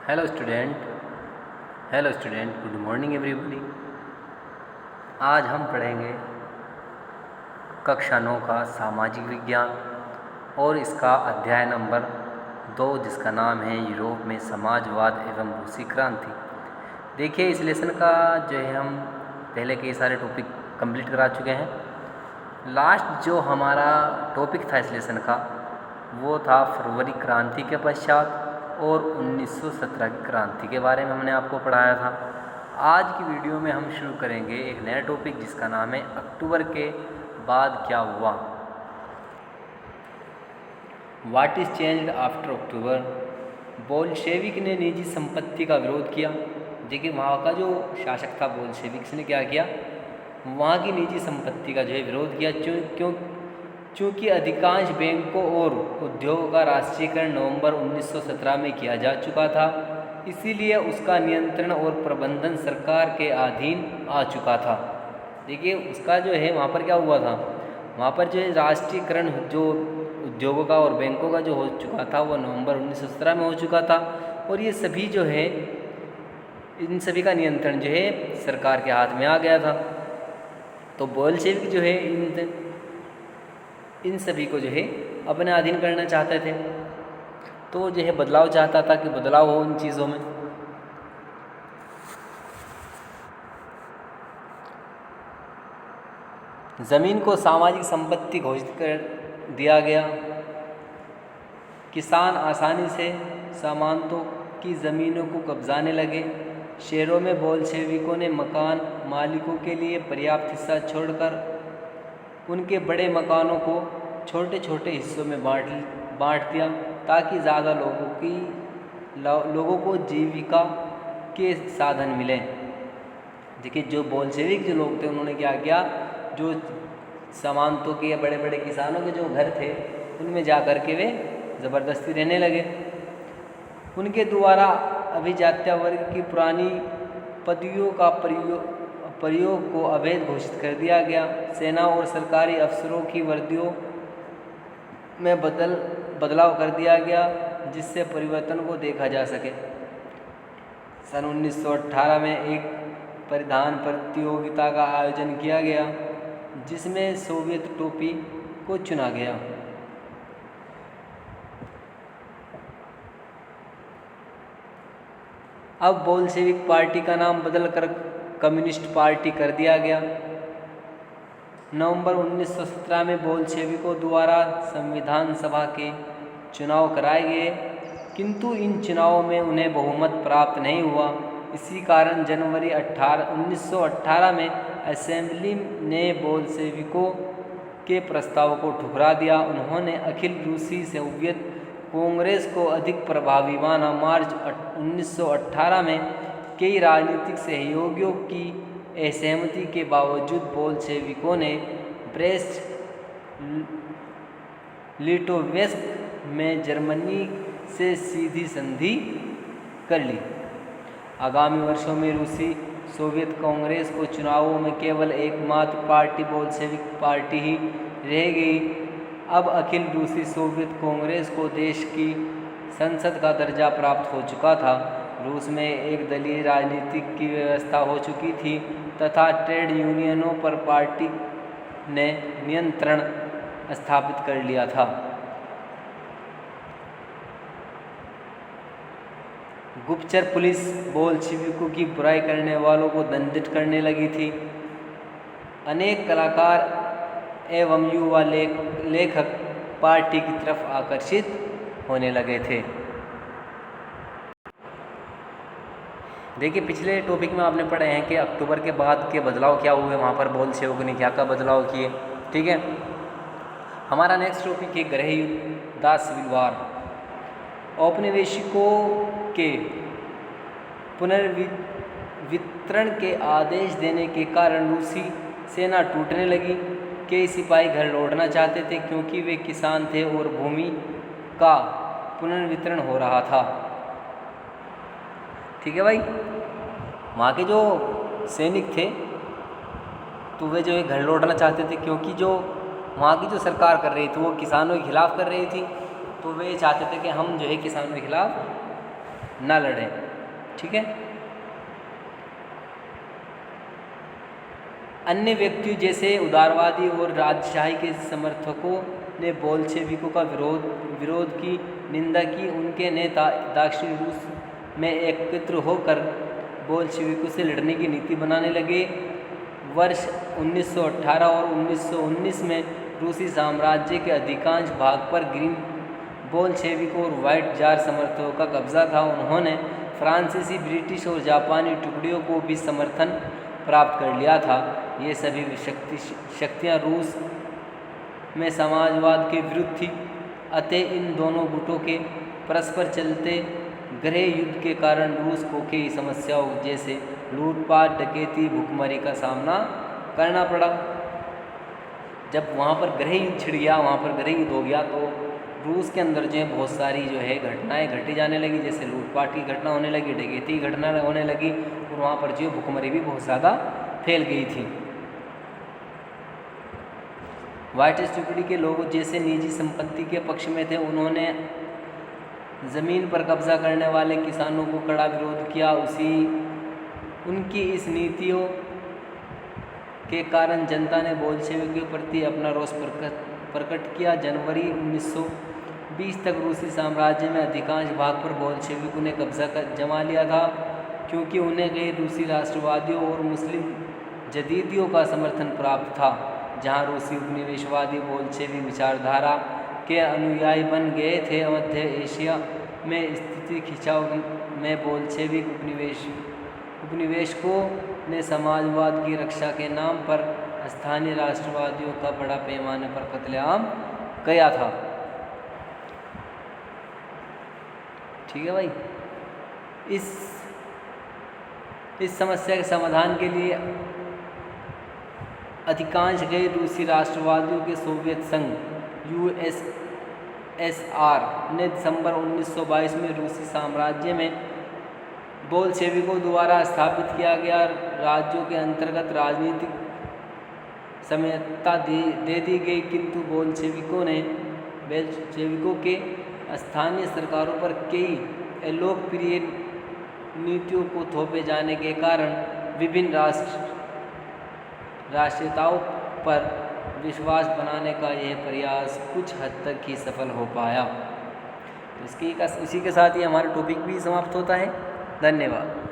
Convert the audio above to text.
Hello student good morning everybody. आज हम पढ़ेंगे कक्षा 9 का सामाजिक विज्ञान और इसका अध्याय नंबर 2 जिसका नाम है यूरोप में समाजवाद एवं रूसी क्रांति। देखिए, इस लेसन का जो है हम पहले कई सारे टॉपिक कंप्लीट करा चुके हैं। लास्ट जो हमारा टॉपिक था इस लेसन का वो था फरवरी क्रांति के पश्चात और 1917 की क्रांति के बारे में हमने आपको पढ़ाया था। आज की वीडियो में हम शुरू करेंगे एक नया टॉपिक जिसका नाम है अक्टूबर के बाद क्या हुआ। What is changed after October. Bolshevik ने निजी संपत्ति का विरोध किया। देखिए, वहाँ का जो शासक था बोल्शेविक्स ने क्या किया, वहाँ की निजी संपत्ति का जो है विरोध किया। चूँकि अधिकांश बैंकों और उद्योगों का राष्ट्रीयकरण नवंबर 1917 में किया जा चुका था, इसीलिए उसका नियंत्रण और प्रबंधन सरकार के अधीन आ चुका था। देखिए, उसका जो है वहाँ पर क्या हुआ था, वहाँ पर जो है राष्ट्रीयकरण जो उद्योगों का और बैंकों का जो हो चुका था वो नवंबर 1917 में हो चुका था। और ये सभी जो है इन सभी का नियंत्रण जो है सरकार के हाथ में आ गया था। तो बोल्शेविक जो है इन सभी को जो है अपने अधीन करना चाहते थे। तो जो है बदलाव चाहता था कि बदलाव हो इन चीज़ों में। ज़मीन को सामाजिक संपत्ति घोषित कर दिया गया। किसान आसानी से सामंतों की ज़मीनों को कब्जाने लगे। शहरों में बोल्शेविकों ने मकान मालिकों के लिए पर्याप्त हिस्सा छोड़कर उनके बड़े मकानों को छोटे छोटे हिस्सों में बांट दिया ताकि ज़्यादा लोगों को जीविका के साधन मिलें। देखिए, जो बोल्शेविक जो लोग थे उन्होंने क्या किया, जो सामंतों के या बड़े बड़े किसानों के जो घर थे उनमें जा कर के वे ज़बरदस्ती रहने लगे। उनके द्वारा अभिजात्य वर्ग की पुरानी पदवियों का प्रयोग को अवैध घोषित कर दिया गया। सेना और सरकारी अफसरों की वर्दियों में बदलाव कर दिया गया जिससे परिवर्तन को देखा जा सके। सन 1918 में एक परिधान प्रतियोगिता का आयोजन किया गया जिसमें सोवियत टोपी को चुना गया। अब बोल्शेविक पार्टी का नाम बदलकर कम्युनिस्ट पार्टी कर दिया गया। नवंबर 1917 में बोल्शेविकों द्वारा संविधान सभा के चुनाव कराए गए, किंतु इन चुनावों में उन्हें बहुमत प्राप्त नहीं हुआ। इसी कारण जनवरी 1918 में असेंबली ने बोल्शेविकों के प्रस्ताव को ठुकरा दिया। उन्होंने अखिल रूसी सोवियत कांग्रेस को अधिक प्रभावी माना। मार्च 1918 में कई राजनीतिक सहयोगियों की असहमति के बावजूद बोल्शेविकों ने ब्रेस्ट लिटोवेस्क में जर्मनी से सीधी संधि कर ली। आगामी वर्षों में रूसी सोवियत कांग्रेस को चुनावों में केवल एकमात्र पार्टी बोल्शेविक पार्टी ही रह गई। अब अखिल रूसी सोवियत कांग्रेस को देश की संसद का दर्जा प्राप्त हो चुका था। रूस में एक दलीय राजनीति की व्यवस्था हो चुकी थी तथा ट्रेड यूनियनों पर पार्टी ने नियंत्रण स्थापित कर लिया था। गुप्तचर पुलिस बोल्शेविकों की बुराई करने वालों को दंडित करने लगी थी। अनेक कलाकार एवं युवा लेखक पार्टी की तरफ आकर्षित होने लगे थे। देखिए, पिछले टॉपिक में आपने पढ़े हैं कि अक्टूबर के बाद के बदलाव क्या हुए, वहाँ पर बोल्शेविकों ने क्या क्या बदलाव किए। ठीक है, हमारा नेक्स्ट टॉपिक है गृह युद्ध द सिविल वार। औपनिवेशिकों के पुनर्वितरण के आदेश देने के कारण रूसी सेना टूटने लगी। कई सिपाही घर लौटना चाहते थे क्योंकि वे किसान थे और भूमि का पुनर्वितरण हो रहा था। ठीक है भाई, वहाँ के जो सैनिक थे तो वे जो है घर लौटना चाहते थे क्योंकि जो वहाँ की जो सरकार कर रही थी वो किसानों के खिलाफ़ कर रही थी। तो वे चाहते थे कि हम जो है किसानों के खिलाफ़ ना लड़ें। ठीक है। अन्य व्यक्तियों जैसे उदारवादी और राजशाही के समर्थकों ने बोल्शेविकों का विरोध की निंदा की। उनके नेता दक्षिणी रूस में एकत्र होकर बोल्शेविकों से लड़ने की नीति बनाने लगे। वर्ष 1918 और 1919 में रूसी साम्राज्य के अधिकांश भाग पर ग्रीन बोल्शेविकों और व्हाइट जार समर्थकों का कब्जा था। उन्होंने फ्रांसीसी, ब्रिटिश और जापानी टुकड़ियों को भी समर्थन प्राप्त कर लिया था। ये सभी शक्तियाँ रूस में समाजवाद के विरुद्ध थी। अतः इन दोनों गुटों के परस्पर चलते गृह युद्ध के कारण रूस को कई समस्याओं जैसे लूटपाट, डकैती, भुखमरी का सामना करना पड़ा। जब वहाँ पर गृह युद्ध छिड़ गया, वहाँ पर गृह युद्ध हो गया, तो रूस के अंदर जो है बहुत सारी जो है घटनाएं घटी जाने लगी, जैसे लूटपाट की घटना होने लगी, डकैती की घटना होने लगी, और वहाँ पर जो भुखमरी भी बहुत ज़्यादा फैल गई थी। व्हाइट टुकड़ी के लोग जैसे निजी संपत्ति के पक्ष में थे। उन्होंने ज़मीन पर कब्जा करने वाले किसानों को कड़ा विरोध किया। उनकी इस नीतियों के कारण जनता ने बोल्शेविकों के प्रति अपना रोष प्रकट किया। जनवरी 1920 तक रूसी साम्राज्य में अधिकांश भाग पर बोल्शेविकों ने कब्जा जमा लिया था, क्योंकि उन्हें कई रूसी राष्ट्रवादियों और मुस्लिम जदीदियों का समर्थन प्राप्त था। जहां रूसी उपनिवेशवादी बोल्शेविक विचारधारा के अनुयायी बन गए थे। मध्य एशिया में स्थिति खिंचाव में बोल्शेविक उपनिवेशकों ने समाजवाद की रक्षा के नाम पर स्थानीय राष्ट्रवादियों का बड़ा पैमाने पर कत्लेआम किया था। ठीक है भाई। इस समस्या के समाधान के लिए अधिकांश गैर रूसी राष्ट्रवादियों के सोवियत संघ USSR ने दिसंबर 1922 में रूसी साम्राज्य में बोल्शेविकों द्वारा स्थापित किया गया राज्यों के अंतर्गत राजनीतिक स्वायत्तता दे दी गई, किंतु बोल्शेविकों के स्थानीय सरकारों पर कई अलोकप्रिय नीतियों को थोपे जाने के कारण विभिन्न राष्ट्रीयताओं पर विश्वास बनाने का यह प्रयास कुछ हद तक ही सफल हो पाया। तो इसी के साथ ही हमारा टॉपिक भी समाप्त होता है। धन्यवाद।